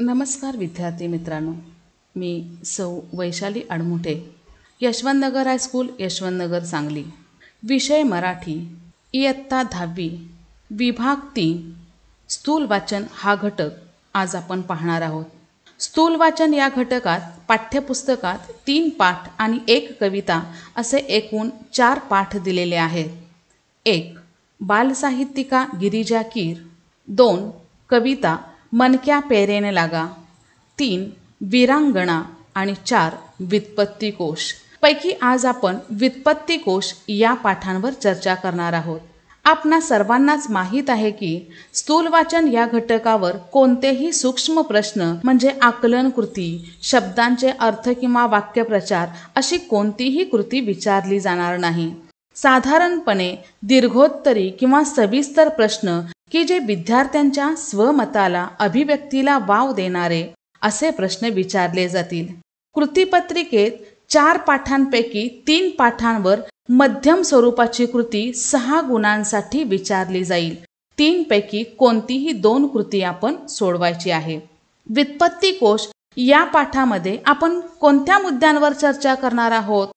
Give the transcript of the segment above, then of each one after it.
नमस्कार विद्यार्थी मित्रांनो, मी सौ वैशाली अडमुठे, यशवंतनगर हायस्कूल, यशवंतनगर, सांगली. विषय मराठी, इयत्ता 10वी, विभाग 3, स्थूल वाचन हा घटक आज आपण पाहणार आहोत. स्थूल वाचन या घटकात पाठ्यपुस्तकात 3 पाठ आणि 1 कविता असे एकूण 4 पाठ दिलेले आहेत. 1. बालसाहित्यिका गिरिजा कीर. 2. कविता मनक्या पेरेने लागा. 3. वीरांगणा आणि 4. व्युत्पत्ती कोश. पैकी आज आपण व्युत्पत्ती कोश या पाठांवर चर्चा करणार आहोत. आपणा सर्वांनाच माहीत आहे की स्थूल वाचन या घटकावर कोणतेही सूक्ष्म प्रश्न म्हणजे आकलन कृती, शब्दांचे अर्थ किंवा वाक्यप्रचार अशी कोणतीही कृती विचारली जाणार नाही. साधारणपणे दीर्घोत्तरी किंवा सविस्तर प्रश्न की जे विद्यार्थ्यांच्या स्वमताला अभिव्यक्तीला वाव देणारे असे प्रश्न विचारले जातील. कृतीपत्रिकेत 4 पाठांपैकी 3 पाठांवर मध्यम स्वरूपाची कृती 6 गुणांसाठी विचारली जाईल. 3 पैकी कोणतीही 2 कृती आपण सोडवायची आहे. व्युत्पत्ती कोश या पाठामध्ये आपण कोणत्या मुद्द्यांवर चर्चा करणार आहोत?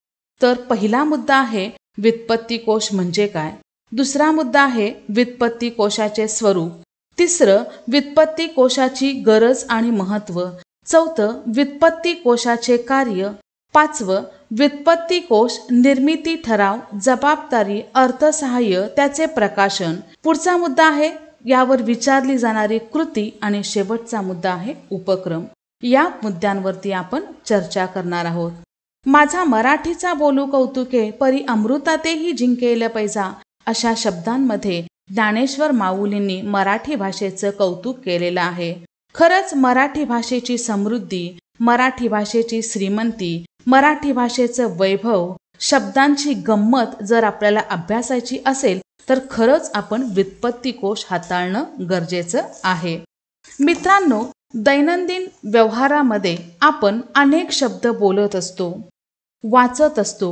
तर पहिला मुद्दा आहे व्युत्पत्ती कोश म्हणजे काय. दुसरा मुद्दा आहे व्युत्पत्ती कोशाचे स्वरूप. तिसरं व्युत्पत्ती कोशाची गरज आणि महत्त्व. चौथं व्युत्पत्ती कोशाचे कार्य. 5वं व्युत्पत्ती कोश निर्मिती, ठराव, जबाबदारी, अर्थसहाय्य, त्याचे प्रकाशन. पुढचा मुद्दा आहे यावर विचारली जाणारी कृती आणि शेवटचा मुद्दा आहे उपक्रम. या मुद्द्यांवरती आपण चर्चा करणार आहोत. माझा मराठीचा बोलू कौतुके परी अमृतातेही जिंकेल पैजा अशा शब्दांमध्ये ज्ञानेश्वर माऊलींनी मराठी भाषेचं कौतुक केलेलं आहे. खरंच मराठी भाषेची समृद्धी, मराठी भाषेची श्रीमंती, मराठी भाषेचं वैभव, शब्दांची गंमत जर आपल्याला अभ्यासायची असेल तर खरंच आपण व्युत्पत्ती कोश हाताळणं गरजेचं आहे. मित्रांनो, दैनंदिन व्यवहारामध्ये आपण अनेक शब्द बोलत असतो, वाचत असतो,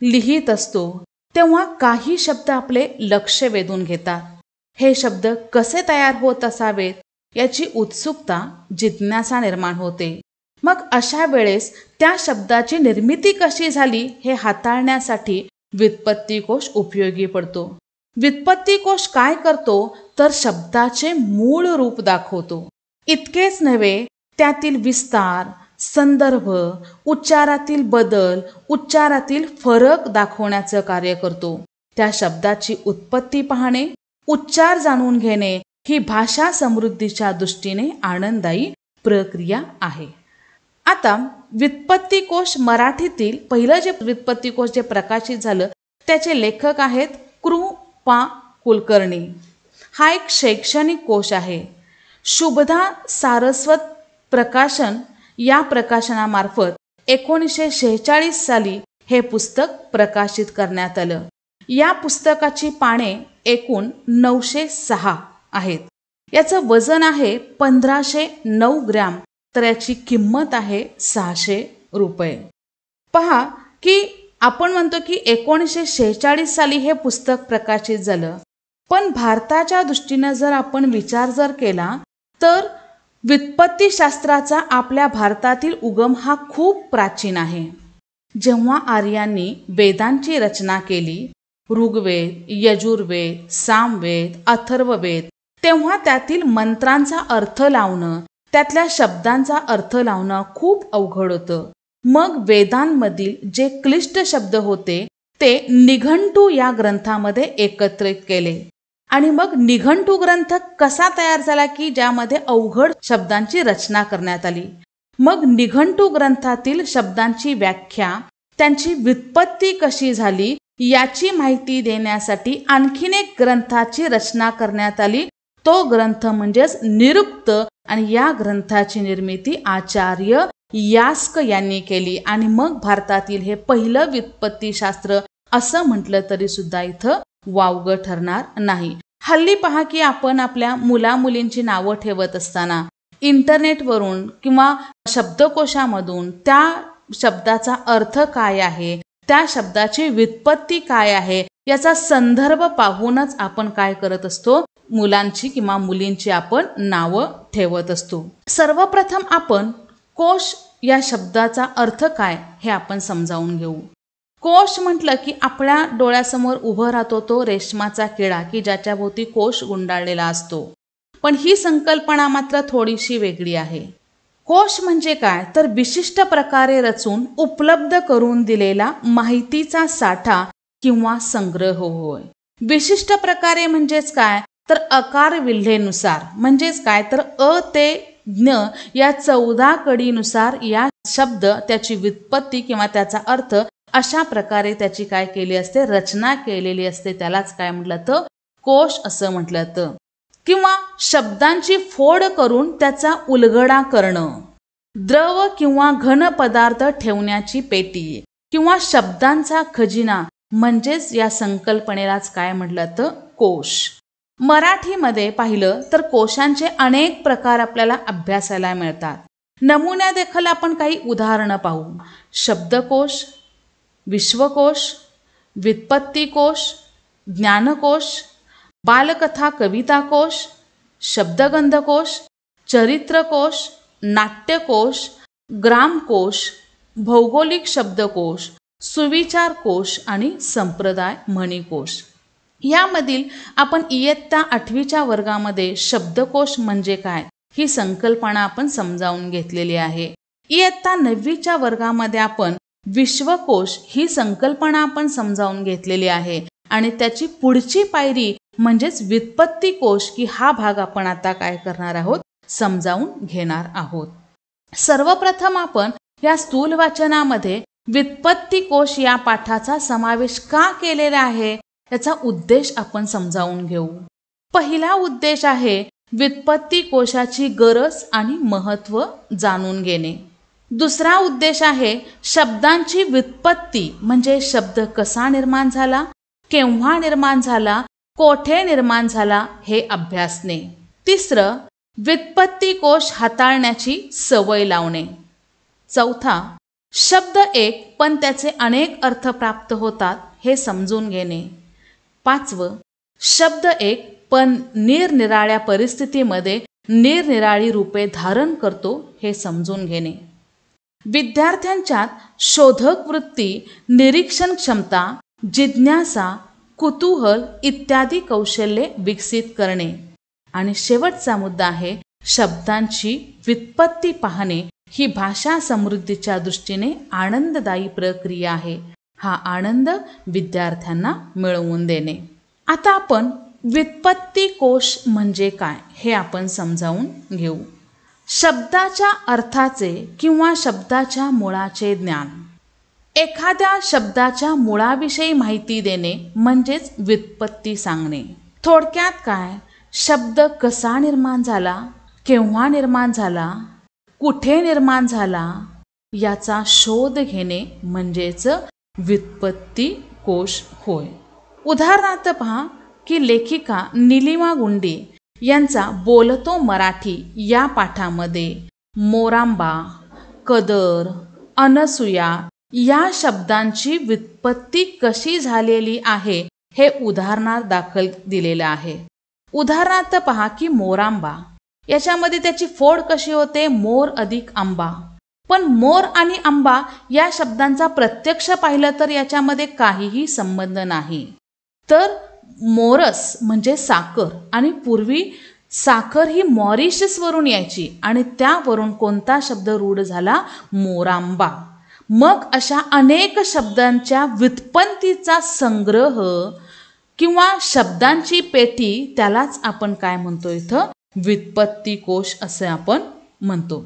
लिहित असतो, तेव्हा काही शब्द आपले लक्ष वेधून घेतात. हे शब्द कसे तयार होत असावेत याची उत्सुकता, जिज्ञासा निर्माण होते. मग अशा वेळेस त्या शब्दाची निर्मिती कशी झाली हे हाताळण्यासाठी व्युत्पत्ती कोश उपयोगी पडतो. व्युत्पत्ती कोश काय करतो तर शब्दाचे मूळ रूप दाखवतो. इतकेच नव्हे, त्यातील विस्तार, संदर्भ, उच्चारातील बदल, उच्चारातील फरक दाखवण्याचं कार्य करतो. त्या शब्दाची उत्पत्ती पाहणे, उच्चार जाणून घेणे ही भाषा समृद्धीच्या दृष्टीने आनंददायी प्रक्रिया आहे. आता व्युत्पत्ती कोश मराठीतील पहिलं जे व्युत्पत्ती कोश जे प्रकाशित झालं त्याचे लेखक आहेत कृ. पा. कुलकर्णी. हा एक शैक्षणिक कोश आहे. शुभदा सारस्वत प्रकाशन या प्रकाशनामार्फत 1946 साली हे पुस्तक प्रकाशित करण्यात आलं. या पुस्तकाची पाने एकूण 906 आहेत. याचं वजन आहे 1509 ग्रॅम, तर याची किंमत आहे 600 रुपये. पहा की आपण म्हणतो की 1946 साली हे पुस्तक प्रकाशित झालं, पण भारताच्या दृष्टीनं जर आपण विचार जर केला तर व्युत्पत्तीशास्त्राचा आपल्या भारतातील उगम हा खूप प्राचीन आहे. जेव्हा आर्यांनी वेदांची रचना केली, ऋग्वेद, यजुर्वेद, सामवेद, अथर्ववेद, तेव्हा त्यातील मंत्रांचा अर्थ लावणं, त्यातल्या शब्दांचा अर्थ लावणं खूप अवघड होतं. मग वेदांमधील जे क्लिष्ट शब्द होते ते निघंटू या ग्रंथामध्ये एकत्रित केले. आणि मग निघंटू ग्रंथ कसा तयार झाला की ज्यामध्ये अवघड शब्दांची रचना करण्यात आली. मग निघंटू ग्रंथातील शब्दांची व्याख्या, त्यांची व्युत्पत्ती कशी झाली याची माहिती देण्यासाठी आणखीन एक ग्रंथाची रचना करण्यात आली. तो ग्रंथ म्हणजेच निरुक्त, आणि या ग्रंथाची निर्मिती आचार्य यास्क यांनी केली. आणि मग भारतातील हे पहिलं व्युत्पत्तीशास्त्र असं म्हटलं तरी सुद्धा इथं वावगं ठरणार नाही. हल्ली पहा की आपण आपल्या मुलामुलींची नावं ठेवत असताना इंटरनेटवरून किंवा शब्दकोशामधून त्या शब्दाचा अर्थ काय आहे, त्या शब्दाची व्युत्पत्ती काय आहे याचा संदर्भ पाहूनच आपण काय करत असतो, मुलांची किंवा मुलींची आपण नावं ठेवत असतो. सर्वप्रथम आपण कोश या शब्दाचा अर्थ काय हे आपण समजावून घेऊ. कोश म्हटलं की आपल्या डोळ्यासमोर उभं राहतो तो रेशमाचा किडा की ज्याच्या भोवती कोश गुंडाळलेला असतो. पण ही संकल्पना मात्र थोडीशी वेगळी आहे. कोश म्हणजे काय तर विशिष्ट प्रकारे रचून उपलब्ध करून दिलेला माहितीचा साठा किंवा संग्रह होय. विशिष्ट प्रकारे म्हणजेच काय तर आकार विल्हेनुसार, म्हणजेच काय तर अ ते ज्ञ या 14 कडीनुसार या शब्द त्याची व्युत्पत्ती किंवा त्याचा अर्थ अशा प्रकारे त्याची काय केली असते, रचना केलेली असते. त्यालाच काय म्हटलं तर कोश असं म्हटलं तर. किंवा शब्दांची फोड करून त्याचा उलगडा करणं, द्रव किंवा घन पदार्थ ठेवण्याची पेटी किंवा शब्दांचा खजिना म्हणजेच या संकल्पनेलाच काय म्हटलं तर कोश. मराठीमध्ये पाहिलं तर कोशांचे अनेक प्रकार आपल्याला अभ्यासायला मिळतात. नमुन्यादेखील आपण काही उदाहरणं पाहू. शब्दकोश, विश्वकोश, व्युत्पत्तिकोश, ज्ञानकोश, बालकथा कविताकोश, शब्दगंधकोश, चरित्रकोश, नाट्यकोश, ग्रामकोश, भौगोलिक शब्दकोश, सुविचारकोश आणि संप्रदाय म्हणीकोश. यामधील आपण इयत्ता 8वीच्या वर्गामध्ये शब्दकोश म्हणजे काय ही संकल्पना आपण समजावून घेतलेली आहे. इयत्ता 9वीच्या वर्गामध्ये आपण विश्वकोश ही संकल्पना आपण समजावून घेतलेली आहे आणि त्याची पुढची पायरी म्हणजेच व्युत्पत्तिकोश की हा भाग आपण आता काय करणार आहोत, समजावून घेणार आहोत. सर्वप्रथम आपण या स्थूल वाचनामध्ये व्युत्पत्तिकोश या पाठाचा समावेश का केलेला आहे याचा उद्देश आपण समजावून घेऊ. पहिला उद्देश आहे व्युत्पत्तिकोशाची गरज आणि महत्त्व जाणून घेणे. दुसरा उद्देश आहे शब्दांची व्युत्पत्ती म्हणजे शब्द कसा निर्माण झाला, केव्हा निर्माण झाला, कोठे निर्माण झाला हे अभ्यासणे. तिसरं व्युत्पत्तिकोश हाताळण्याची सवय लावणे. चौथा शब्द एक पण त्याचे अनेक अर्थ प्राप्त होतात हे समजून घेणे. पाचवं शब्द एक पण निरनिराळ्या परिस्थितीमध्ये निरनिराळी रूपे धारण करतो हे समजून घेणे. विद्यार्थ्यांच्यात शोधक वृत्ती, निरीक्षण क्षमता, जिज्ञासा, कुतूहल इत्यादी कौशल्ये विकसित करणे. आणि शेवटचा मुद्दा आहे शब्दांची व्युत्पत्ती पाहणे ही भाषा समृद्धीच्या दृष्टीने आनंददायी प्रक्रिया आहे. हा आनंद विद्यार्थ्यांना मिळवून देणे. आता आपण व्युत्पत्तिकोश म्हणजे काय हे आपण समजावून घेऊ. शब्दाच्या अर्थाचे किंवा शब्दाच्या मुळाचे ज्ञान. एखाद्या शब्दाच्या मुळाविषयी माहिती देणे म्हणजेच व्युत्पत्ती सांगणे. थोडक्यात काय शब्द कसा निर्माण झाला, केव्हा निर्माण झाला, कुठे निर्माण झाला याचा शोध घेणे म्हणजेच व्युत्पत्तिकोश होय. उदाहरणार्थ पहा की लेखिका निलिमा गुंडे यांचा बोलतो मराठी या पाठामध्ये मोरांबा, कदर, अनसुया या शब्दांची व्युत्पत्ती कशी झालेली आहे हे उदाहरणार्थ दाखल दिलेलं आहे. उदाहरणार्थ पहा की मोरांबा याच्यामध्ये त्याची फोड कशी होते, मोर अधिक आंबा. पण मोर आणि आंबा या शब्दांचा प्रत्यक्ष पाहिलं तर याच्यामध्ये काहीही संबंध नाही. तर मोरस म्हणजे साखर आणि पूर्वी साखर ही मॉरिशसवरून यायची आणि त्यावरून कोणता शब्द रूढ झाला, मोरांबा. मग अशा अनेक शब्दांच्या व्युत्पत्तीचा संग्रह किंवा शब्दांची पेटी त्यालाच आपण काय म्हणतो इथं व्युत्पत्तिकोश असे आपण म्हणतो.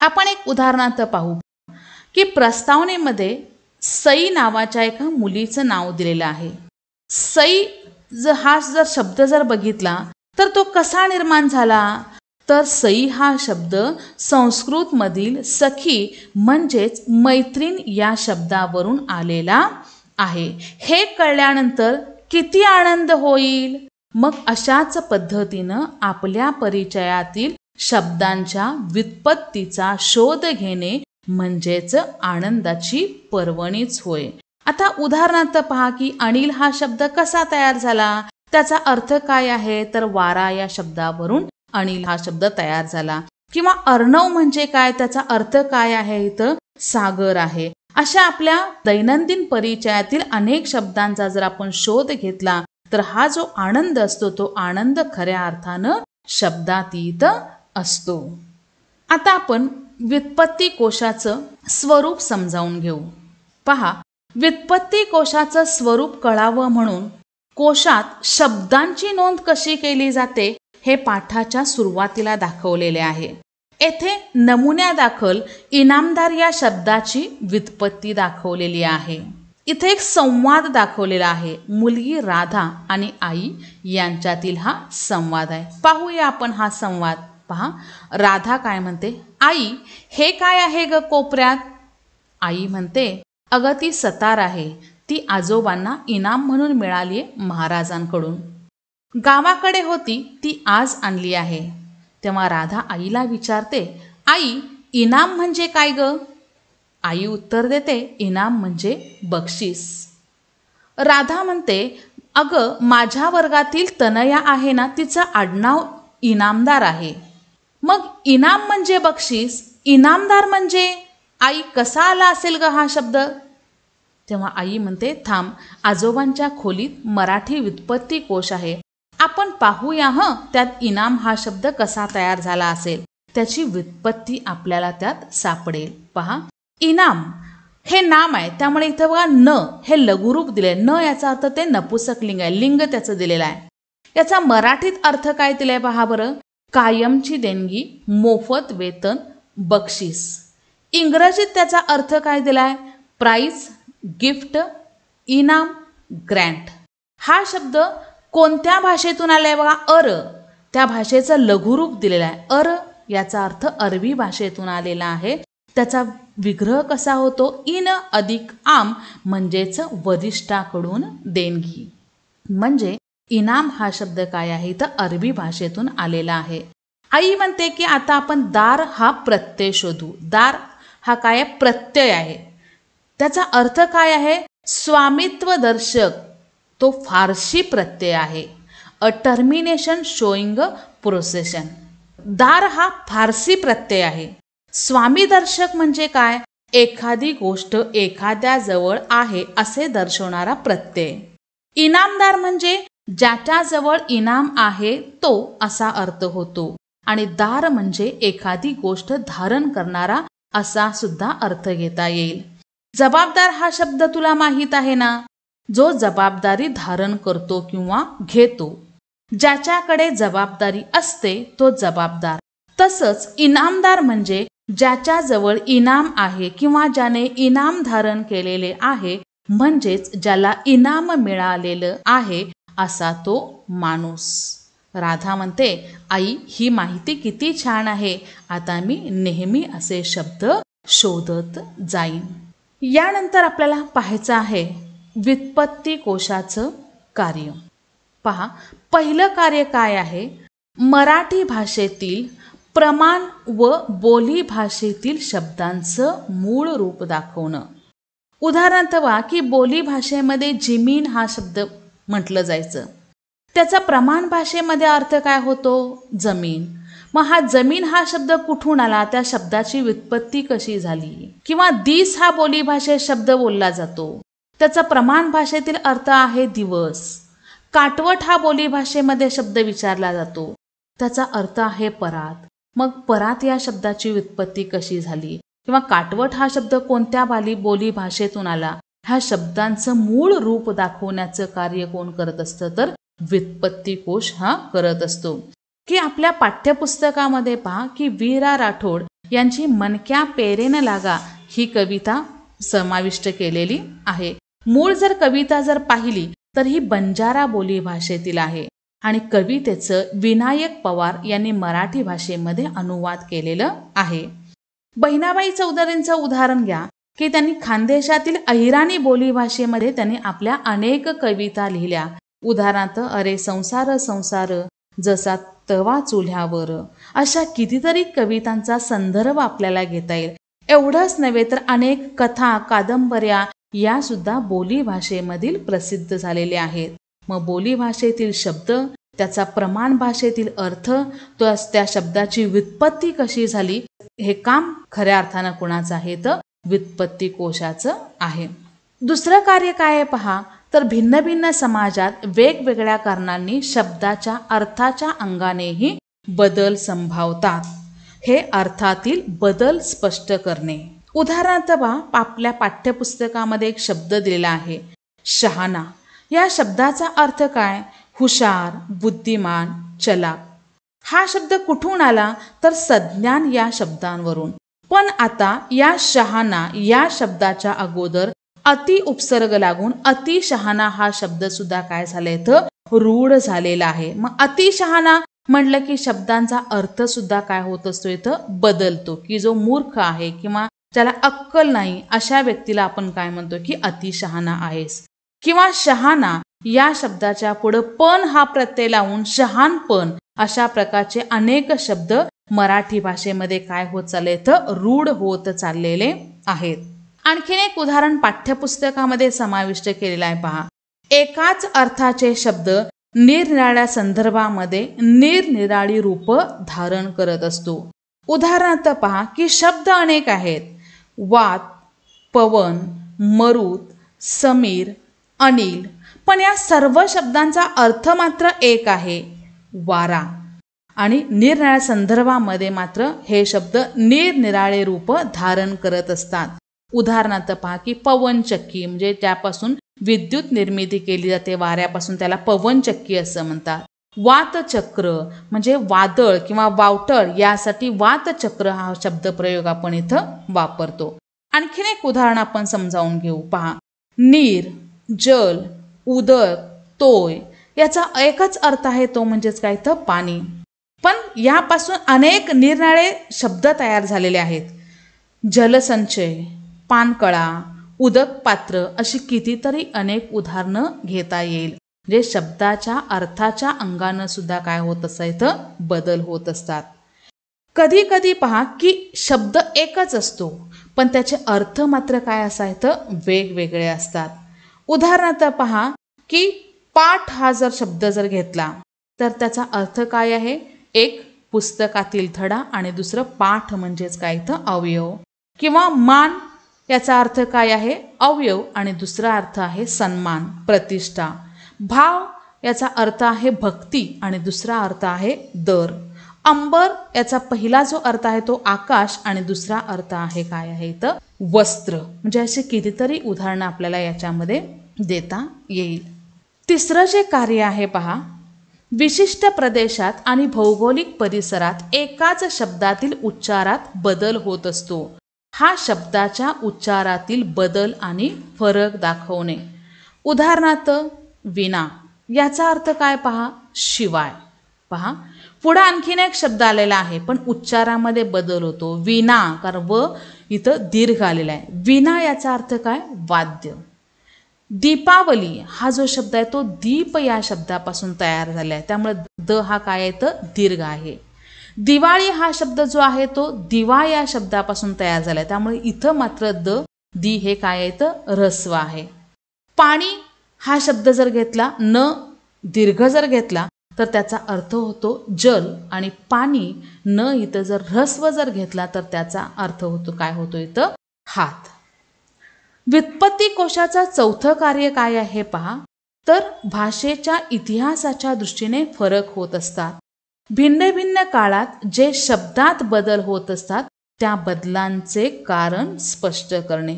आपण एक उदाहरणार्थ पाहू की प्रस्तावनेमध्ये सई नावाच्या एका मुलीचं नाव दिलेलं आहे. सई हा जर शब्द जर बघितला तर तो कसा निर्माण झाला तर सई हा शब्द संस्कृतमधील सखी म्हणजेच मैत्रीण या शब्दावरून आलेला आहे. हे कळल्यानंतर किती आनंद होईल. मग अशाच पद्धतीनं आपल्या परिचयातील शब्दांच्या व्युत्पत्तीचा शोध घेणे म्हणजेच आनंदाची पर्वणीच होय. आता उदाहरणार्थ पहा की अनिल हा शब्द कसा तयार झाला त्याचा अर्थ काय आहे तर वारा या शब्दावरून अनिल हा शब्द तयार झाला. किंवा अर्णव म्हणजे काय, त्याचा अर्थ काय आहे इथं सागर आहे. अशा आपल्या दैनंदिन परिचयातील अनेक शब्दांचा जर आपण शोध घेतला तर हा जो आनंद असतो तो आनंद खऱ्या अर्थानं शब्दातीत असतो. आता आपण व्युत्पत्ती कोशाचं स्वरूप समजावून घेऊ. पहा, व्युत्पत्ती कोशाचं स्वरूप कळावं म्हणून कोशात शब्दांची नोंद कशी केली जाते हे पाठाच्या सुरुवातीला दाखवलेले आहे. येथे नमुन्यादाखल इनामदार या शब्दाची व्युत्पत्ती दाखवलेली आहे. इथे एक संवाद दाखवलेला आहे. मुलगी राधा आणि आई यांच्यातील हा संवाद आहे. पाहूया आपण हा संवाद. पहा, राधा काय म्हणते, आई हे काय आहे ग कोपऱ्यात. आई म्हणते, अगं ती सतार आहे, ती आजोबांना इनाम म्हणून मिळाली महाराजांकडून. गावाकडे होती, ती आज आणली आहे. तेव्हा राधा आईला विचारते, आई इनाम म्हणजे काय ग. आई उत्तर देते, इनाम म्हणजे बक्षीस. राधा म्हणते, अगं माझ्या वर्गातील तनया आहे ना, तिचं आडनाव इनामदार आहे. मग इनाम म्हणजे बक्षीस, इनामदार म्हणजे आई कसा आला असेल ग हा शब्द. तेव्हा आई म्हणते, थांब, आजोबांच्या खोलीत मराठी व्युत्पत्ती कोश आहे, आपण पाहूया त्यात इनाम हा शब्द कसा तयार झाला असेल. त्याची व्युत्पत्ती आपल्याला त्यात सापडेल. पहा, इनाम हे नाम आहे, त्यामुळे इथं बघा न हे लघुरूप दिले. न याचा अर्थ ते नपुसक लिंग आहे, लिंग त्याचं दिलेलं आहे. याचा मराठीत अर्थ काय दिलाय पहा बरं, कायमची देणगी, मोफत वेतन, बक्षीस. इंग्रजीत त्याचा अर्थ काय दिलाय, प्राइज, गिफ्ट, इनाम, ग्रँट. हा शब्द कोणत्या भाषेतून आलाय बघा, त्या भाषेचं लघुरूप दिलेलं आहे. याचा अर्थ अरबी भाषेतून आलेला आहे. त्याचा विग्रह कसा होतो, इन अधिक आम म्हणजेच वरिष्ठाकडून देणगी. म्हणजे इनाम हा शब्द काय आहे तर अरबी भाषेतून आलेला आहे. आई म्हणते की आता आपण दार हा प्रत्यय शोधू. दार हा काय प्रत्यय आहे. त्याचा अर्थ काय आहे, स्वामित्व दर्शक. तो फारसी प्रत्यय आहे. अ टर्मिनेशन शोईंग प्रोसेशन. दार हा फारसी प्रत्यय आहे. स्वामी दर्शक म्हणजे काय, एखादी गोष्ट एखाद्याजवळ आहे असे दर्शवणारा प्रत्यय. इनामदार म्हणजे ज्याच्याजवळ इनाम आहे तो असा अर्थ होतो. आणि दार म्हणजे एखादी गोष्ट धारण करणारा असा सुद्धा अर्थ घेता येईल. जबाबदार हा शब्द तुला माहीत आहे ना, जो जबाबदारी धारण करतो किंवा घेतो. ज्याच्याकडे जबाबदारी असते तो जबाबदार. तसंच इनामदार म्हणजे ज्याच्याजवळ इनाम आहे किंवा ज्याने इनाम धारण केलेले आहे, म्हणजेच ज्याला इनाम मिळालेलं आहे असा तो माणूस. राधा म्हणते, आई ही माहिती किती छान आहे, आता मी नेहमी असे शब्द शोधत जाईन. यानंतर आपल्याला पाहायचं आहे व्युत्पत्ती कोशाचं कार्य. पहा, पहिलं कार्य काय आहे, मराठी भाषेतील प्रमाण व बोली भाषेतील शब्दांचं मूळ रूप दाखवणं. उदाहरणार्थ वा की बोली भाषेमध्ये जमीन हा शब्द म्हटलं जायचं, त्याचा प्रमाण भाषेमध्ये अर्थ काय होतो, जमीन. मग हा जमीन हा शब्द कुठून आला, त्या शब्दाची व्युत्पत्ती कशी झाली. किंवा दिस हा बोली भाषेत शब्द बोलला जातो, त्याचा प्रमाण भाषेतील अर्थ आहे दिवस. काटवट हा बोली भाषेमध्ये शब्द विचारला जातो, त्याचा अर्थ आहे परात. मग परात या शब्दाची व्युत्पत्ती कशी झाली किंवा काटवट हा शब्द कोणत्या बोली भाषेतून आला, ह्या शब्दांचं मूळ रूप दाखवण्याचं कार्य कोण करत असतं तर व्युत्पत्ती कोश हा करत असतो. की आपल्या पाठ्यपुस्तकामध्ये पहा की वी रा राठोड यांची मनक्या पेरेन लागा ही कविता समाविष्ट केलेली आहे. मूळ जर कविता जर पाहिली तर ही बंजारा बोली भाषेतील आहे आणि कवितेचं विनायक पवार यांनी मराठी भाषेमध्ये अनुवाद केलेलं आहे. बहिणाबाई चौधरींचं उदाहरण घ्या की त्यांनी खानदेशातील अहिराणी बोली भाषेमध्ये त्यांनी आपल्या अनेक कविता लिहिल्या. उदाहरणार्थ अरे संसार संसार जसा तवा चुल्ह्यावर, अशा कितीतरी कवितांचा संदर्भ आपल्याला घेता येईल. एवढंच नव्हे तर अनेक कथा कादंबऱ्या या सुद्धा बोली भाषेमधील प्रसिद्ध झालेल्या आहेत. मग बोलीभाषेतील शब्द, त्याचा प्रमाण भाषेतील अर्थ, तो त्या शब्दाची व्युत्पत्ती कशी झाली, हे काम खऱ्या अर्थानं कुणाचं आहे तर व्युत्पत्ती कोशाचं आहे. दुसरं कार्य काय आहे पहा, तर भिन्न भिन्न समाजात वेगवेगळ्या कारणांनी शब्दाच्या अर्थाच्या अंगानेही बदल संभावतात. हे अर्थातील बदल स्पष्ट करणे. उदाहरणार्थ पहा, आपल्या पाठ्यपुस्तकामध्ये एक शब्द दिलेला आहे, शहाणा. या शब्दाचा अर्थ काय? हुशार, बुद्धिमान, चलाक. हा शब्द कुठून आला तर संज्ञान या शब्दांवरून. पण आता या शहाणा या शब्दाच्या अगोदर अति उपसर्ग लागून अतिशहाणा हा शब्द सुद्धा काय झालाय तर रूढ झालेला आहे. मग अतिशहाणा म्हटलं की शब्दांचा अर्थ सुद्धा काय होत असतो इथं बदलतो, की जो मूर्ख आहे किंवा ज्याला अक्कल नाही अशा व्यक्तीला आपण काय म्हणतो की अतिशहाणा आहेस. किंवा शहाणा या शब्दाच्या पुढे पण हा प्रत्यय लावून शहाणपण अशा प्रकारचे अनेक शब्द मराठी भाषेमध्ये काय होत चालले तर रूढ होत चाललेले आहेत. आणखीन एक उदाहरण पाठ्यपुस्तकामध्ये समाविष्ट केलेलं आहे पहा. एकाच अर्थाचे शब्द निरनिराळ्या संदर्भामध्ये निरनिराळी रूप धारण करत असतो. उदाहरणार्थ पहा की शब्द अनेक आहेत. वात, पवन, मरुत, समीर, अनिल. पण या सर्व शब्दांचा अर्थ मात्र एक आहे, वारा. आणि निरनिराळ्या संदर्भामध्ये मात्र हे शब्द निरनिराळे रूप धारण करत असतात. उदाहरणार्थ पहा की पवनचक्की म्हणजे ज्यापासून विद्युत निर्मिती केली जाते वाऱ्यापासून, त्याला पवनचक्की असं म्हणतात. वातचक्र म्हणजे वादळ किंवा वावटळ, यासाठी वातचक्र हा शब्दप्रयोग आपण इथं वापरतो. आणखीन एक उदाहरण आपण समजावून घेऊ पहा. नीर, जल, उदक, तोय याचा एकच अर्थ आहे, तो म्हणजेच काय तर पाणी. पण यापासून अनेक निरनिराळे शब्द तयार झालेले आहेत. जलसंचय, पानकळा, उदक पात्र अशी कितीतरी अनेक उदाहरणं घेता येईल. जे शब्दाच्या अर्थाच्या अंगानं सुद्धा काय होत असतं बदल होत असतात. कधी कधी पहा की शब्द एकच असतो पण त्याचे अर्थ मात्र काय असायचं वेगवेगळे असतात. उदाहरणार्थ पहा की पाठ हा जर शब्द जर घेतला तर त्याचा अर्थ काय आहे? एक पुस्तकातील धडा आणि दुसरं पाठ म्हणजेच काय तर अवयव. किंवा मान याचा अर्थ काय आहे? अवयव आणि दुसरा अर्थ आहे सन्मान, प्रतिष्ठा. भाव याचा अर्थ आहे भक्ती आणि दुसरा अर्थ आहे दर. अंबर याचा पहिला जो अर्थ आहे तो आकाश आणि दुसरा अर्थ आहे काय आहे तर वस्त्र. म्हणजे असे कितीतरी उदाहरणं आपल्याला याच्यामध्ये देता येईल. तिसरं जे कार्य आहे पहा, विशिष्ट प्रदेशात आणि भौगोलिक परिसरात एकाच शब्दातील उच्चारात बदल होत असतो. हा शब्दाच्या उच्चारातील बदल आणि फरक दाखवणे. उदाहरणार्थ विना याचा अर्थ काय पहा? शिवाय. पहा पुढे आणखीन एक शब्द आलेला आहे पण उच्चारामध्ये बदल होतो. विना, कारण व इथं दीर्घ आलेला आहे. विना याचा अर्थ काय? वाद्य. दीपावली हा जो शब्द आहे तो दीप या शब्दापासून तयार झाला आहे, त्यामुळे द हा काय आहे तर दीर्घ आहे. दिवाळी हा शब्द जो आहे तो दिवा या शब्दापासून तयार झाला आहे, त्यामुळे इथं मात्र दी हे काय आहे तर ऱ्हस्व आहे. पाणी हा शब्द जर घेतला न दीर्घ जर घेतला तर त्याचा अर्थ होतो जल, आणि पाणी न इथं जर ऱ्हस्व जर घेतला तर त्याचा अर्थ होतो काय होतो इथं हात. व्युत्पत्ती कोशाचा चौथं कार्य काय आहे पहा, तर भाषेच्या इतिहासाच्या दृष्टीने फरक होत असतात. भिन्न भिन्न काळात जे शब्दात बदल होत असतात त्या बदलांचे कारण स्पष्ट करणे.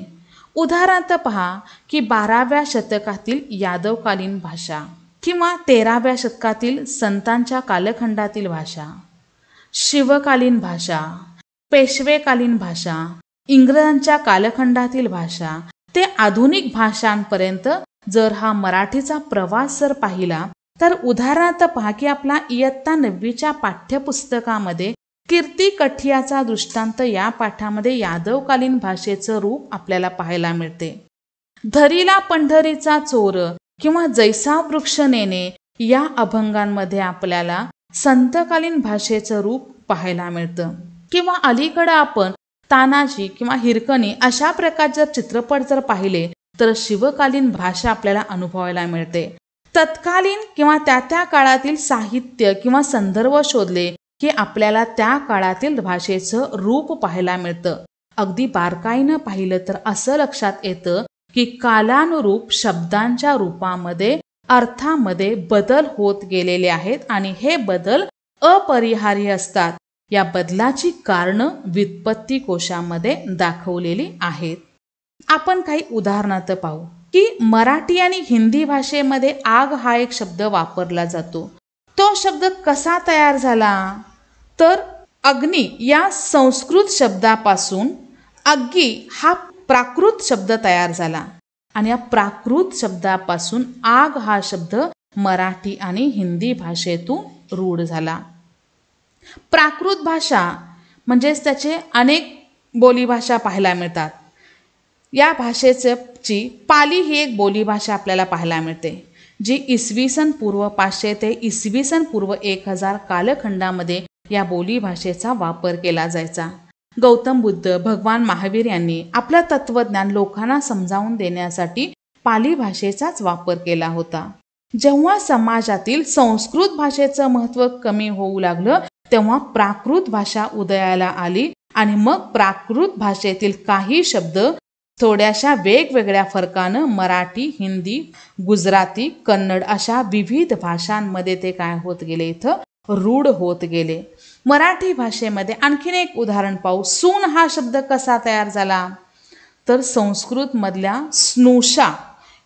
उदाहरणार्थ पहा की 12व्या शतकातील यादवकालीन भाषा किंवा 13व्या शतकातील संतांच्या कालखंडातील भाषा, शिवकालीन भाषा, पेशवेकालीन भाषा, इंग्रजांच्या कालखंडातील भाषा ते आधुनिक भाषांपर्यंत जर हा मराठीचा प्रवास जर पाहिला तर उदाहरणार्थ पहा की आपला इयत्ता 9वीच्या पाठ्यपुस्तकामध्ये कीर्ती कठियाचा दृष्टांत या पाठामध्ये यादवकालीन भाषेचं रूप आपल्याला पाहायला मिळते. धरीला पंढरीचा चोर किंवा जैसा वृक्ष नेणे या अभंगांमध्ये आपल्याला संतकालीन भाषेचं रूप पाहायला मिळतं. किंवा अलीकडे आपण तानाजी किंवा हिरकणी अशा प्रकारचे चित्रपट जर पाहिले तर शिवकालीन भाषा आपल्याला अनुभवायला मिळते. तत्कालीन किंवा त्या काळातील साहित्य किंवा संदर्भ शोधले की आपल्याला त्या काळातील भाषेचं रूप पाहायला मिळतं. अगदी बारकाईनं पाहिलं तर असं लक्षात येतं की कालानुरूप शब्दांच्या रूपामध्ये अर्थामध्ये बदल होत गेलेले आहेत आणि हे बदल अपरिहार्य असतात. या बदलाची कारणं व्युत्पत्ती कोशामध्ये दाखवलेली आहेत. आपण काही उदाहरणार्थ पाहू की मराठी आणि हिंदी भाषेमध्ये आग हा एक शब्द वापरला जातो. तो शब्द कसा तयार झाला तर अग्नी या संस्कृत शब्दापासून अग्गी हा प्राकृत शब्द तयार झाला आणि या प्राकृत शब्दापासून आग हा शब्द मराठी आणि हिंदी भाषेतून रूढ झाला. प्राकृत भाषा म्हणजेच त्याचे अनेक बोलीभाषा पाहायला मिळतात. या भाषेची पाली ही एक बोलीभाषा आपल्याला पाहायला मिळते जी इसवी सन पूर्व 500 ते इसवी सन पूर्व 1000 कालखंडामध्ये या बोलीभाषेचा वापर केला जायचा. गौतम बुद्ध, भगवान महावीर यांनी आपलं तत्वज्ञान लोकांना समजावून देण्यासाठी पाली भाषेचाच वापर केला होता. जेव्हा समाजातील संस्कृत भाषेचं महत्त्व कमी होऊ लागलं तेव्हा प्राकृत भाषा उदयाला आली आणि मग प्राकृत भाषेतील काही शब्द थोड्याशा वेगवेगळ्या फरकानं मराठी, हिंदी, गुजराती, कन्नड अशा विविध भाषांमध्ये ते काय होत गेले, इथं रूढ होत गेले. मराठी भाषेमध्ये आणखीन एक उदाहरण पाहू. सून हा शब्द कसा तयार झाला तर संस्कृतमधल्या स्नुषा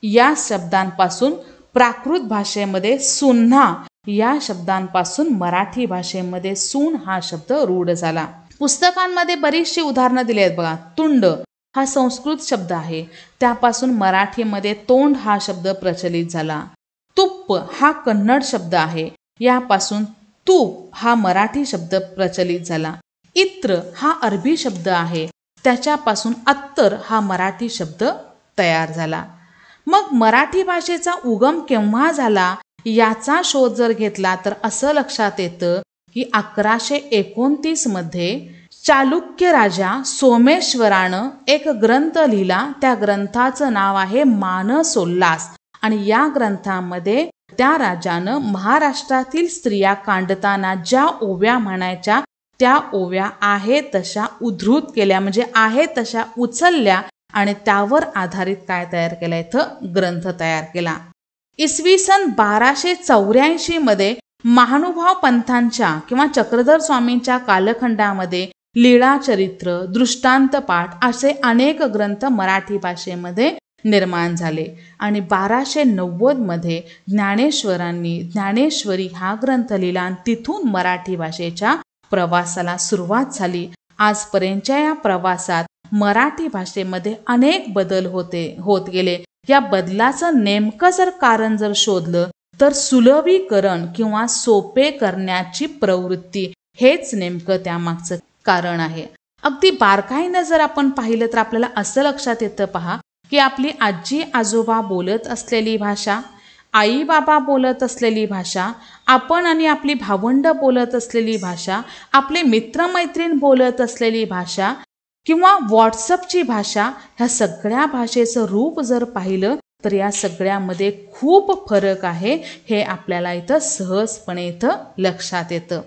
या शब्दांपासून प्राकृत भाषेमध्ये सुन्हा या शब्दांपासून मराठी भाषेमध्ये सून हा शब्द रूढ झाला. पुस्तकांमध्ये बरीचशी उदाहरणं दिली आहेत बघा. तुंड हा संस्कृत शब्द आहे, त्यापासून मराठीमध्ये तोंड हा शब्द प्रचलित झाला. तुप्प हा कन्नड शब्द आहे, यापासून तूप हा मराठी शब्द प्रचलित झाला. इत्र हा अरबी शब्द आहे, त्याच्यापासून अत्तर हा मराठी शब्द तयार झाला. मग मराठी भाषेचा उगम केव्हा झाला याचा शोध जर घेतला तर असं लक्षात येतं की 1129 मध्ये चालुक्य राजा सोमेश्वरानं एक ग्रंथ लिहिला. त्या ग्रंथाचं नाव आहे मानसोल्लास आणि या ग्रंथामध्ये त्या राजानं महाराष्ट्रातील स्त्रिया कांडताना ज्या ओव्या म्हणायच्या त्या ओव्या आहे तशा उद्धृत केल्या, म्हणजे आहे तशा उचलल्या आणि त्यावर आधारित काय तयार केलं, इथं ग्रंथ तयार केला. इसवी सन 1284 मध्ये महानुभाव पंथांच्या किंवा चक्रधर स्वामींच्या कालखंडामध्ये लीळाचरित्र, दृष्टांत पाठ असे अनेक ग्रंथ मराठी भाषेमध्ये निर्माण झाले आणि 1290 मध्ये ज्ञानेश्वरांनी ज्ञानेश्वरी हा ग्रंथ लिहिला आणि तिथून मराठी भाषेच्या प्रवासाला सुरुवात झाली. आजपर्यंतच्या या प्रवासात मराठी भाषेमध्ये अनेक बदल होत गेले. या बदलाचं नेमकं जर कारण जर शोधलं तर सुलभीकरण किंवा सोपे करण्याची प्रवृत्ती हेच नेमकं त्यामागचं कारण आहे. अगदी बारकाईनं जर आपण पाहिलं तर आपल्याला असं लक्षात येतं पहा की आपली आजी आजोबा बोलत असलेली भाषा, आई बाबा बोलत असलेली भाषा, आपण आणि आपली भावंड बोलत असलेली भाषा, आपले मित्रमैत्रीण बोलत असलेली भाषा किंवा व्हॉट्सअपची भाषा, ह्या सगळ्या भाषेचं रूप जर पाहिलं तर या सगळ्यामध्ये खूप फरक आहे हे आपल्याला इथं सहजपणे इथं लक्षात येतं.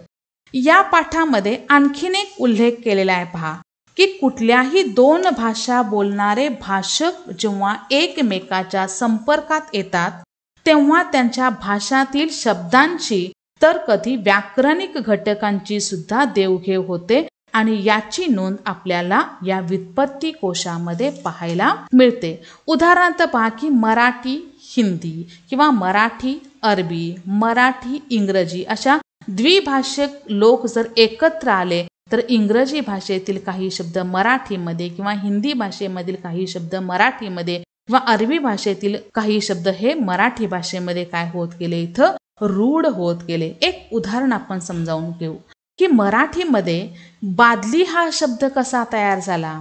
या पाठामध्ये आणखीन एक उल्लेख केलेला आहे पहा की कुठल्याही दोन भाषा बोलणारे भाषक जेव्हा एकमेकाच्या संपर्कात येतात तेव्हा त्यांच्या भाषातील शब्दांची तर कधी व्याकरणिक घटकांची सुद्धा देवघेव होते आणि याची नोंद आपल्याला या व्युत्पत्ती कोशामध्ये पाहायला मिळते. उदाहरणार्थ पहा की मराठी हिंदी किंवा मराठी अरबी, मराठी इंग्रजी अशा द्विभाषिक लोक जर एकत्र आले तर इंग्रजी भाषेतील काही शब्द मराठीमध्ये किंवा हिंदी भाषेमधील काही शब्द मराठीमध्ये किंवा अरबी भाषेतील काही शब्द हे मराठी भाषेमध्ये काय होत गेले, इथं रूढ होत गेले. एक उदाहरण आपण समजावून घेऊ की मराठीमध्ये बादली हा शब्द कसा तयार झाला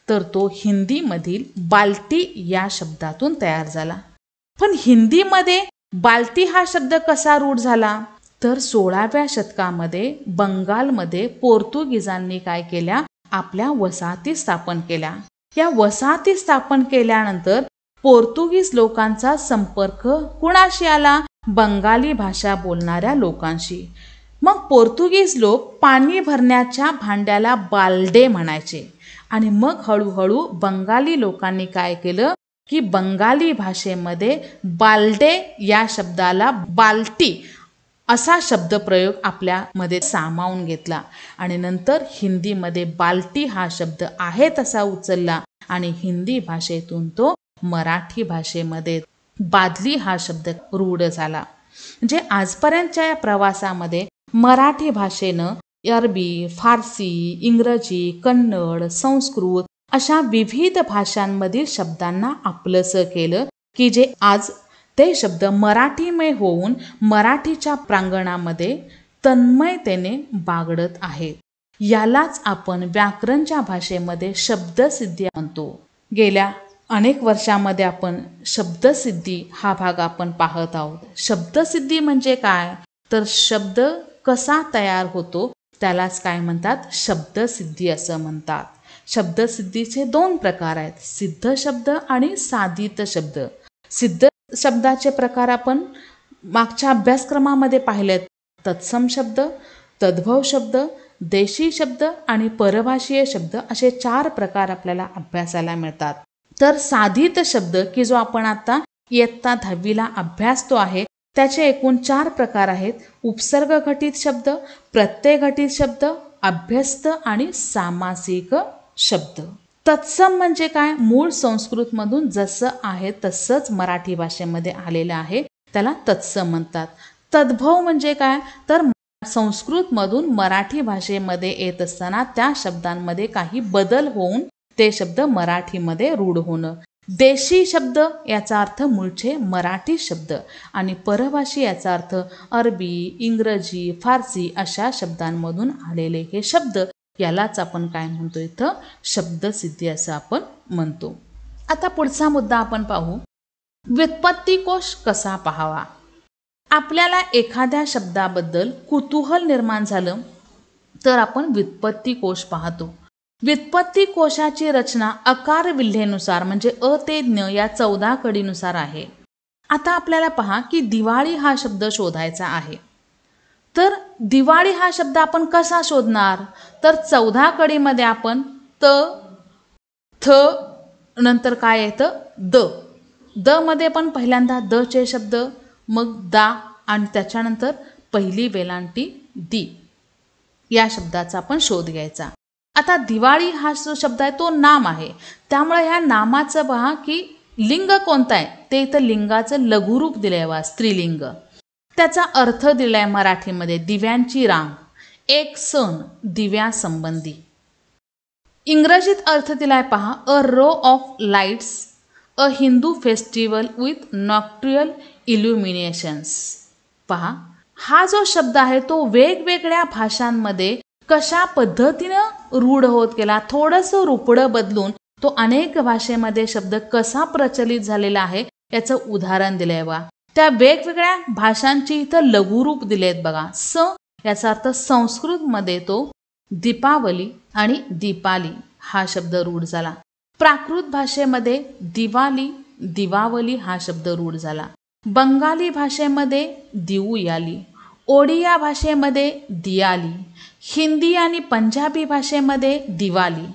तर तो हिंदीमधील बाल्टी या शब्दातून तयार झाला. पण हिंदीमध्ये बाल्टी हा शब्द कसा रूढ झाला तर 16व्या शतकामध्ये बंगालमध्ये पोर्तुगीजांनी काय केल्या, आपल्या वसाहती स्थापन केल्या. या वसाहती स्थापन केल्यानंतर पोर्तुगीज लोकांचा संपर्क कुणाशी आला? बंगाली भाषा बोलणाऱ्या लोकांशी. मग पोर्तुगीज लोक पाणी भरण्याच्या भांड्याला बाल्डे म्हणायचे आणि मग हळूहळू बंगाली लोकांनी काय केलं की बंगाली भाषेमध्ये बाल्डे या शब्दाला बाल्टी असा शब्दप्रयोग आपल्यामध्ये सामावून घेतला आणि नंतर हिंदीमध्ये बाल्टी हा शब्द आहे तसा उचलला आणि हिंदी भाषेतून तो मराठी भाषेमध्ये बादली हा शब्द रूढ झाला. म्हणजे आजपर्यंतच्या या प्रवासामध्ये मराठी भाषेनं अरबी, फारसी, इंग्रजी, कन्नड, संस्कृत अशा विविध भाषांमधील शब्दांना आपलंसं केलं की जे आज ते शब्द मराठीमय होऊन मराठीच्या प्रांगणामध्ये तन्मयतेने बागडत आहेत. यालाच आपण व्याकरणच्या भाषेमध्ये शब्दसिद्धी म्हणतो. गेल्या अनेक वर्षामध्ये आपण शब्दसिद्धी हा भाग आपण पाहत आहोत. शब्दसिद्धी म्हणजे काय? तर शब्द कसा तयार होतो त्यालाच काय म्हणतात? शब्दसिद्धी असं म्हणतात. शब्दसिद्धीचे 2 प्रकार आहेत, सिद्ध शब्द आणि साधित शब्द. सिद्ध शब्दाचे प्रकार आपण मागच्या अभ्यासक्रमामध्ये पाहिलेत. तत्सम शब्द, तद्भव शब्द, देशी शब्द आणि परभाषीय शब्द असे 4 प्रकार आपल्याला अभ्यासाला मिळतात. तर साधित शब्द की जो आपण आता इयत्ता 10वीला अभ्यासतो आहे त्याचे एकूण 4 प्रकार आहेत. उपसर्ग घटित शब्द, प्रत्यय घटित शब्द, अभ्यस्त आणि सामासिक शब्द. तत्सम म्हणजे काय? मूळ संस्कृतमधून जसं आहे तसंच मराठी भाषेमध्ये आलेलं आहे त्याला तत्सम म्हणतात. तद्भव म्हणजे काय? तर संस्कृतमधून मराठी भाषेमध्ये येत असताना त्या शब्दांमध्ये काही बदल होऊन ते शब्द मराठीमध्ये रूढ होणं. देशी शब्द याचा अर्थ मूळचे मराठी शब्द आणि परभाषी याचा अर्थ अरबी, इंग्रजी, फारसी अशा शब्दांमधून आलेले हे शब्द यालाच आपण काय म्हणतो? इथं शब्दसिद्धी असं आपण म्हणतो. आता पुढचा मुद्दा आपण पाहू, व्युत्पत्ती कोश कसा पाहावा. आपल्याला एखाद्या शब्दाबद्दल कुतूहल निर्माण झालं तर आपण व्युत्पत्ती कोश पाहतो. व्युत्पत्ती कोशाची रचना अकार विल्हेनुसार म्हणजे अ ते ज्ञ या 14 कडीनुसार आहे. आता आपल्याला पहा की दिवाळी हा शब्द शोधायचा आहे. तर दिवाळी हा शब्द आपण कसा शोधणार? तर 14 कडीमध्ये आपण त, थ नंतर काय येतं? द. द मध्ये पण पहिल्यांदा द चे शब्द, मग दा आणि त्याच्यानंतर पहिली वेलांटी दी या शब्दाचा आपण शोध घ्यायचा. आता दिवाळी हा जो शब्द आहे तो नाम आहे, त्यामुळे ह्या नामाचं पहा की लिंग कोणतं आहे ते इथं लिंगाचं लघुरूप दिलंय वा स्त्रीलिंग. त्याचा अर्थ दिलाय मराठीमध्ये दिव्यांची रांग, एक सण दिव्यासंबंधी. इंग्रजीत अर्थ दिलाय पहा a row of lights, a Hindu festival with nocturnal illuminations. पहा हा जो शब्द आहे तो वेगवेगळ्या भाषांमध्ये कशा पद्धतीनं रूढ होत गेला, थोडंसं रूपडं बदलून तो अनेक भाषेमध्ये शब्द कसा प्रचलित झालेला आहे याचं उदाहरण दिलंय बा. त्या वेगवेगळ्या भाषांची इथं लघुरूप दिलेत बघा. स याचा अर्थ संस्कृतमध्ये तो दीपावली आणि दीपाली हा शब्द रूढ झाला. प्राकृत भाषेमध्ये दिवाली, दिवावली हा शब्द रूढ झाला. बंगाली भाषेमध्ये दिवयाली, ओडिया भाषेमध्ये दियाली, हिंदी आणि पंजाबी भाषेमध्ये दिवाली,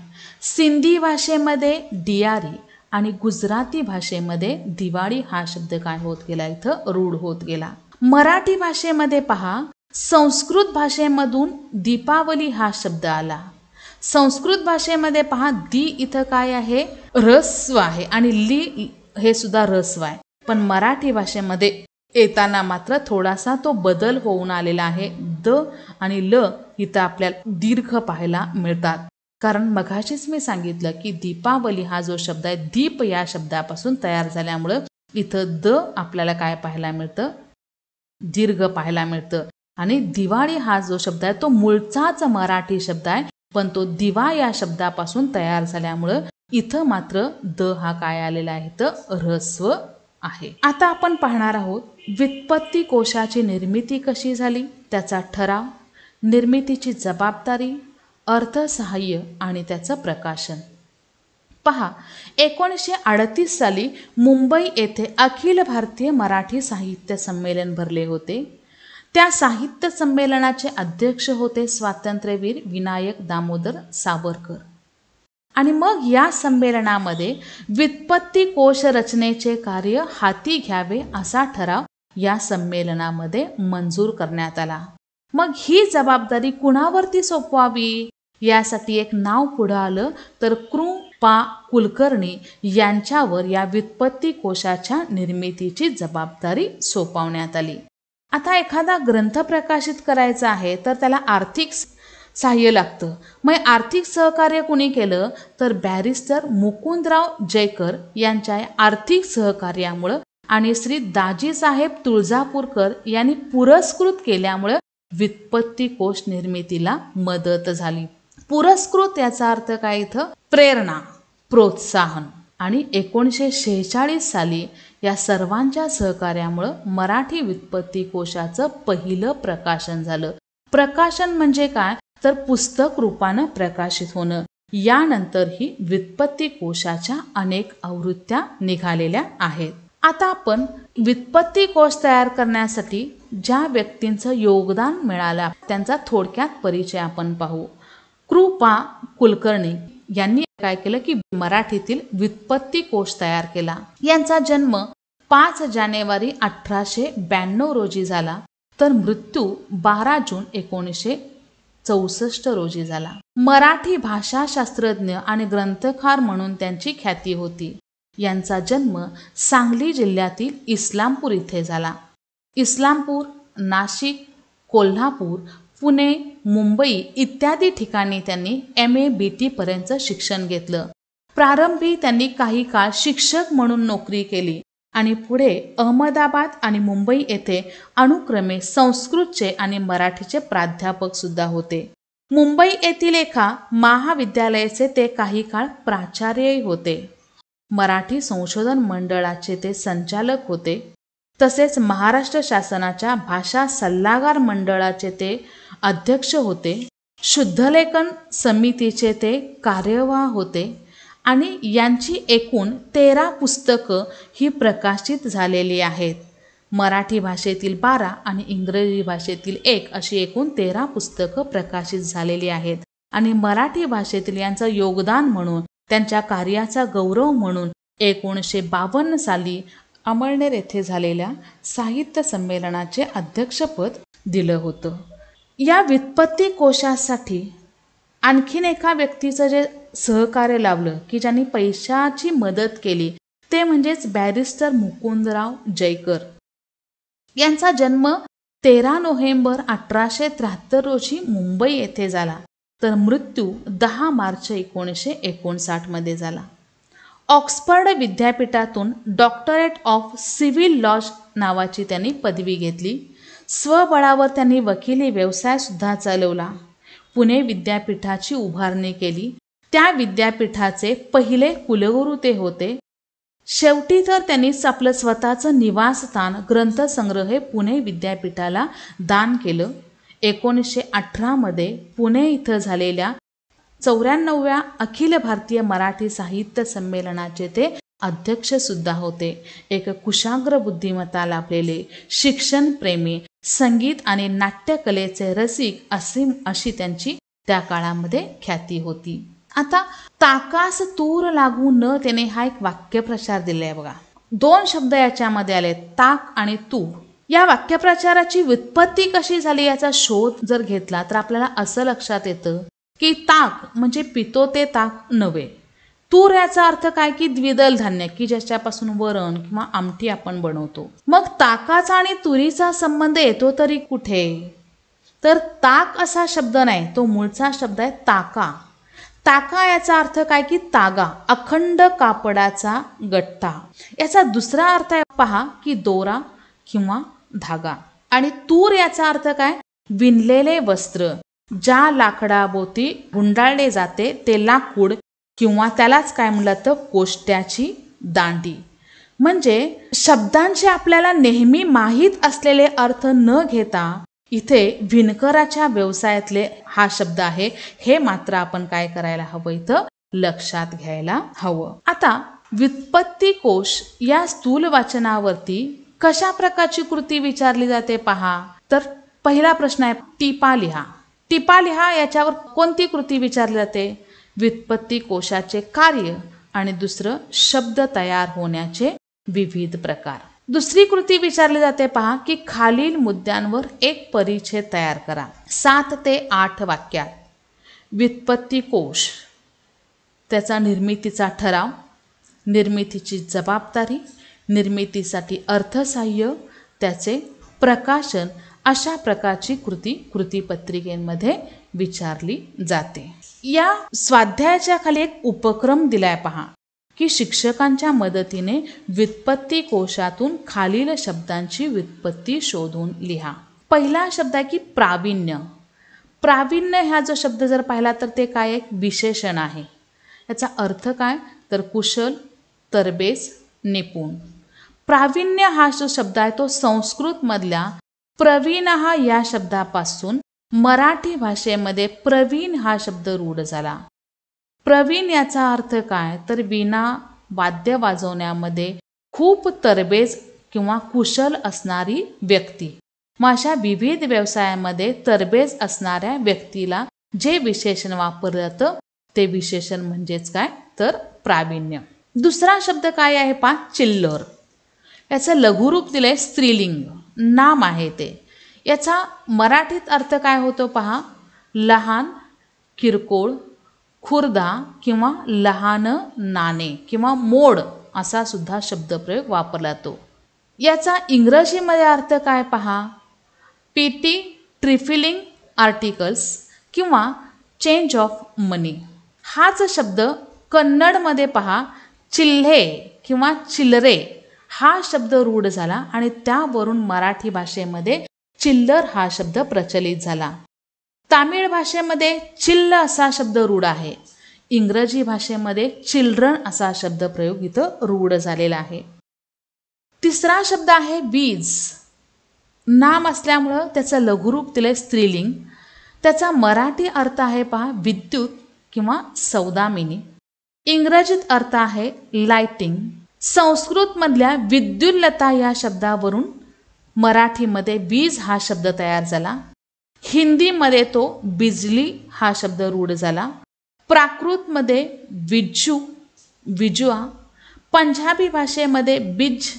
सिंधी भाषेमध्ये दियारी आणि गुजराती भाषेमध्ये दिवाळी हा शब्द काय होत गेला? इथं रूढ होत गेला. मराठी भाषेमध्ये पहा संस्कृत भाषेमधून दीपावली हा शब्द आला. संस्कृत भाषेमध्ये पहा दी इथं काय आहे? रस्व आहे आणि ली हे सुद्धा रस्व आहे. पण मराठी भाषेमध्ये येताना मात्र थोडासा तो बदल होऊन आलेला आहे. द आणि ल इथं आपल्याला दीर्घ पाहायला मिळतात. कारण मघाशीच मी सांगितलं की दीपावली हा जो शब्द आहे दीप या शब्दापासून तयार झाल्यामुळं इथं द आपल्याला काय पाहायला मिळतं? दीर्घ पाहायला मिळतं. आणि दिवाळी हा जो शब्द आहे तो मूळचाच मराठी शब्द आहे, पण तो दिवा या शब्दापासून तयार झाल्यामुळं इथं मात्र द हा काय आलेला आहे? तर ऱ्हस्व आहे. आता आपण पाहणार आहोत व्युत्पत्ती कोशाची निर्मिती कशी झाली, त्याचा ठराव, निर्मितीची जबाबदारी, अर्थसहाय्य आणि त्याचं प्रकाशन. पहा, 1938 साली मुंबई येथे अखिल भारतीय मराठी साहित्य संमेलन भरले होते. त्या साहित्य संमेलनाचे अध्यक्ष होते स्वातंत्र्यवीर विनायक दामोदर सावरकर. आणि मग या संमेलनामध्ये व्युत्पत्ती कोश रचनेचे कार्य हाती घ्यावे असा ठराव या संमेलनामध्ये मंजूर करण्यात आला. मग ही जबाबदारी कुणावरती सोपवावी यासाठी एक नाव पुढे आलं, तर कृ.पा. कुलकर्णी यांच्यावर या व्युत्पत्ती कोशाच्या निर्मितीची जबाबदारी सोपवण्यात आली. आता एखादा ग्रंथ प्रकाशित करायचा आहे तर त्याला आर्थिक सहाय्य लागतं. मग आर्थिक सहकार्य कुणी केलं तर बॅरिस्टर मुकुंदराव जयकर यांच्या आर्थिक सहकार्यामुळं आणि श्री दाजीसाहेब तुळजापूरकर यांनी पुरस्कृत केल्यामुळं व्युत्पत्ती कोश निर्मितीला मदत झाली. पुरस्कृत याचा अर्थ काय इथं? प्रेरणा, प्रोत्साहन. आणि 1946 साली या सर्वांच्या सहकार्यामुळं मराठी व्युत्पत्ती कोशाचं पहिलं प्रकाशन झालं. प्रकाशन म्हणजे काय तर पुस्तक रूपानं प्रकाशित होणं. यानंतर ही व्युत्पत्ती कोशाच्या अनेक आवृत्त्या निघालेल्या आहेत. आता आपण व्युत्पत्ती कोश तयार करण्यासाठी ज्या व्यक्तींचं योगदान मिळालं त्यांचा थोडक्यात परिचय आपण पाहू. कृ.पा. कुलकर्णी यांनी काय केलं की मराठीतील व्युत्पत्ती कोश तयार केला. यांचा जन्म 5 जानेवारी 1892 रोजी झाला, तर मृत्यू 12 जून 1964 रोजी झाला. मराठी भाषाशास्त्रज्ञ आणि ग्रंथकार म्हणून त्यांची ख्याती होती. यांचा जन्म सांगली जिल्ह्यातील इस्लामपूर इथे झाला. इस्लामपूर, नाशिक, कोल्हापूर, पुणे, मुंबई इत्यादी ठिकाणी त्यांनी MA BT पर्यंत शिक्षण घेतलं. प्रारंभी त्यांनी काही काळ शिक्षक म्हणून नोकरी केली आणि पुढे अहमदाबाद आणि मुंबई येथे अनुक्रमे संस्कृतचे आणि मराठीचे प्राध्यापक सुद्धा होते. मुंबई येथील एका महाविद्यालयाचे ते काही काळ प्राचार्यही होते. मराठी संशोधन मंडळाचे ते संचालक होते. तसेच महाराष्ट्र शासनाच्या भाषा सल्लागार मंडळाचे ते अध्यक्ष होते. शुद्धलेखन समितीचे ते कार्यवाह होते आणि यांची एकूण 13 पुस्तकं ही प्रकाशित झालेली आहेत. मराठी भाषेतील 12 आणि इंग्रजी भाषेतील 1 अशी एकूण 13 पुस्तकं प्रकाशित झालेली आहेत. आणि मराठी भाषेतील यांचं योगदान म्हणून, त्यांच्या कार्याचा गौरव म्हणून 1952 साली अमळनेर येथे झालेल्या साहित्य संमेलनाचे अध्यक्षपद दिलं होतं. या व्युत्पत्ती कोशासाठी आणखीन एका व्यक्तीचं जे सहकार्य लाभलं की ज्यांनी पैशाची मदत केली ते म्हणजेच बॅरिस्टर मुकुंदराव जयकर. यांचा जन्म 13 नोव्हेंबर 1873 रोजी मुंबई येथे झाला, तर मृत्यू 10 मार्च 1959 मध्ये झाला. ऑक्सफर्ड विद्यापीठातून डॉक्टरेट ऑफ सिव्हिल लॉ नावाची त्यांनी पदवी घेतली. स्वबळावर त्यांनी वकिली व्यवसाय सुद्धा चालवला. पुणे विद्यापीठाची उभारणी केली. त्या विद्यापीठाचे पहिले कुलगुरू ते होते. शेवटी तर त्यांनी आपलं स्वतःचं निवासस्थान ग्रंथसंग्रह पुणे विद्यापीठाला दान केलं. 1918 मध्ये पुणे इथं झालेल्या 94व्या अखिल भारतीय मराठी साहित्य संमेलनाचे ते अध्यक्ष सुद्धा होते. एक कुशाग्र बुद्धिमत्ता लाभलेले, शिक्षणप्रेमी, संगीत आणि नाट्यकलेचे रसिक अशी त्यांची त्या काळामध्ये ख्याती होती. आता ताकास तूर लागू न त्याने हा एक वाक्यप्रचार दिलाय बघा. 2 शब्द याच्यामध्ये आले, ताक आणि तूर. या वाक्यप्रचाराची व्युत्पत्ती कशी झाली याचा शोध जर घेतला तर आपल्याला असं लक्षात येतं की ताक म्हणजे पितो ते ताक नव्हे. तूर याचा अर्थ काय की द्विदल धान्य की ज्याच्यापासून वरण किंवा आमटी आपण बनवतो. मग ताकाचा आणि तुरीचा संबंध येतो तरी कुठे? तर ताक असा शब्द नाही, तो मूळचा शब्द आहे ताका. ताका याचा अर्थ काय की तागा, अखंड कापडाचा गठ्ठा. याचा दुसरा अर्थ आहे पहा की दोरा किंवा धागा. आणि तूर याचा अर्थ काय? विणलेले वस्त्र. ज्या लाकडाभोवती गुंडाळले जाते ते लाकूड किंवा त्यालाच काय म्हणलं तर कोष्ट्याची दांडी. म्हणजे शब्दांचे आपल्याला नेहमी माहीत असलेले अर्थ न घेता इथे विणकराच्या व्यवसायातले हा शब्द आहे हे मात्र आपण काय करायला हवं, इथं लक्षात घ्यायला हवं. आता व्युत्पत्ती कोश या स्थूल वाचनावरती कशा प्रकारची कृती विचारली जाते पहा. तर पहिला प्रश्न आहे टिपा लिहा. टिपा लिहा याच्यावर कोणती कृती विचारली जाते. व्युत्पत्ती कोशाचे कार्य आणि दुसरं शब्द तयार होण्याचे विविध प्रकार. दुसरी कृती विचारली जाते पहा की खालील मुद्द्यांवर एक परिच्छेद तयार करा. 7 ते 8 वाक्यात व्युत्पत्ती कोश, त्याचा निर्मितीचा ठराव, निर्मितीची जबाबदारी, निर्मितीसाठी अर्थसहाय्य, त्याचे प्रकाशन अशा प्रकारची कृती कृतीपत्रिकेमध्ये विचारली जाते. या स्वाध्यायाच्या खाली एक उपक्रम दिलाय पहा की शिक्षकांच्या मदतीने व्युत्पत्ती कोशातून खालील शब्दांची व्युत्पत्ती शोधून लिहा. पहिला शब्द आहे की प्रावीण्य. प्रावीण्य हा जो शब्द जर पाहिला तर ते काय एक विशेषण आहे. याचा अर्थ काय तर कुशल, तरबेज, निपुण. प्रावीण्य हा जो शब्द आहे तो संस्कृत मधल्या प्रवीण या शब्दापासून मराठी भाषेमध्ये प्रवीण हा शब्द रूढ झाला. प्रवीण याचा अर्थ काय तर वीणा वाद्य वाजवण्यामध्ये खूप तरबेज किंवा कुशल असणारी व्यक्ती. मग अशा विविध व्यवसायामध्ये तरबेज असणाऱ्या व्यक्तीला जे विशेषण वापरलं जातं ते विशेषण म्हणजेच काय तर प्रावीण्य. दुसरा शब्द काय आहे पहा चिल्लर. याचं लघुरूप दिलंय स्त्रीलिंग, नाम आहे ते. याचा मराठीत अर्थ काय होतो पहा लहान, किरकोळ, खुर्दा किंवा लहान नाणे किंवा मोड असा सुद्धा शब्दप्रयोग वापरला जातो. याचा इंग्रजीमध्ये अर्थ काय पहा पीटी, ट्रिफिलिंग आर्टिकल्स किंवा चेंज ऑफ मनी. हाच शब्द कन्नडमध्ये पहा चिल्हे किंवा चिल्लरे हा शब्द रूढ झाला आणि त्यावरून मराठी भाषेमध्ये चिल्लर हा शब्द प्रचलित झाला. तामिळ भाषेमध्ये चिल्ल असा शब्द रूढ आहे. इंग्रजी भाषेमध्ये चिल्ड्रन असा शब्द प्रयोग इथं रूढ झालेला आहे. तिसरा शब्द आहे वीज. नाम असल्यामुळं त्याचं लघुरूप दिलंय स्त्रीलिंग. त्याचा मराठी अर्थ आहे पहा विद्युत किंवा सौदामिनी. इंग्रजीत अर्थ आहे लाइटिंग. संस्कृत मधल्या विद्युल्लता या शब्दावरून मराठीमध्ये वीज हा शब्द तयार झाला. हिंदीमध्ये तो बिजली हा शब्द रूढ झाला. प्राकृतमध्ये विज्जू, विजुआ, पंजाबी भाषेमध्ये बिज,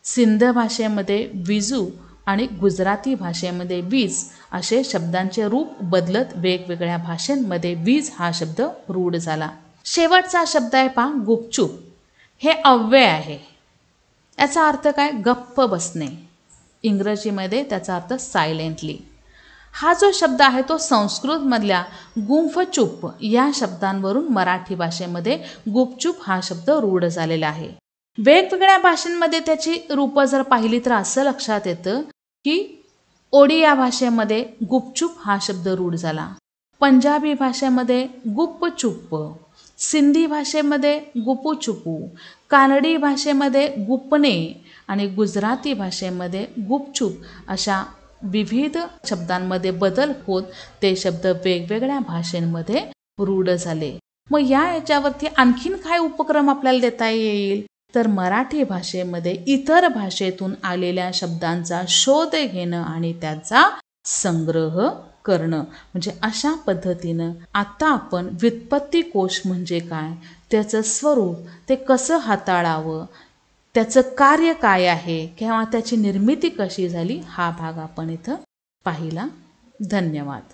सिंध भाषेमध्ये विजू आणि गुजराती भाषेमध्ये वीज असे शब्दांचे रूप बदलत वेगवेगळ्या भाषांमध्ये वीज हा शब्द रूढ झाला. शेवटचा शब्द आहे पहा गुपचूप. हे अव्यय आहे. याचा अर्थ काय गप्प बसणे. इंग्रजीमध्ये त्याचा अर्थ सायलेंटली. हा जो शब्द आहे तो संस्कृतमधल्या गुंफचूप या शब्दांवरून मराठी भाषेमध्ये गुपचूप हा शब्द रूढ झालेला आहे. वेगवेगळ्या भाषांमध्ये त्याची रूपं जर पाहिली तर असं लक्षात येतं की ओडिया भाषेमध्ये गुपचूप हा शब्द रूढ झाला. पंजाबी भाषेमध्ये गुपचूप, सिंधी भाषेमध्ये गुपुचुपू, कानडी भाषेमध्ये गुपणे आणि गुजराती भाषेमध्ये गुपचूप अशा विविध शब्दांमध्ये बदल होत ते शब्द वेगवेगळ्या भाषेंमध्ये रूढ झाले. मग याच्यावरती आणखीन काय उपक्रम आपल्याला देता येईल तर मराठी भाषेमध्ये इतर भाषेतून आलेल्या शब्दांचा शोध घेणं आणि त्याचा संग्रह करणं. म्हणजे अशा पद्धतीनं आता आपण व्युत्पत्ती कोश म्हणजे काय, त्याचं स्वरूप, ते कसं हाताळावं, त्याचं कार्य काय आहे किंवा त्याची निर्मिती कशी झाली हा भाग आपण इथं पाहिला. धन्यवाद.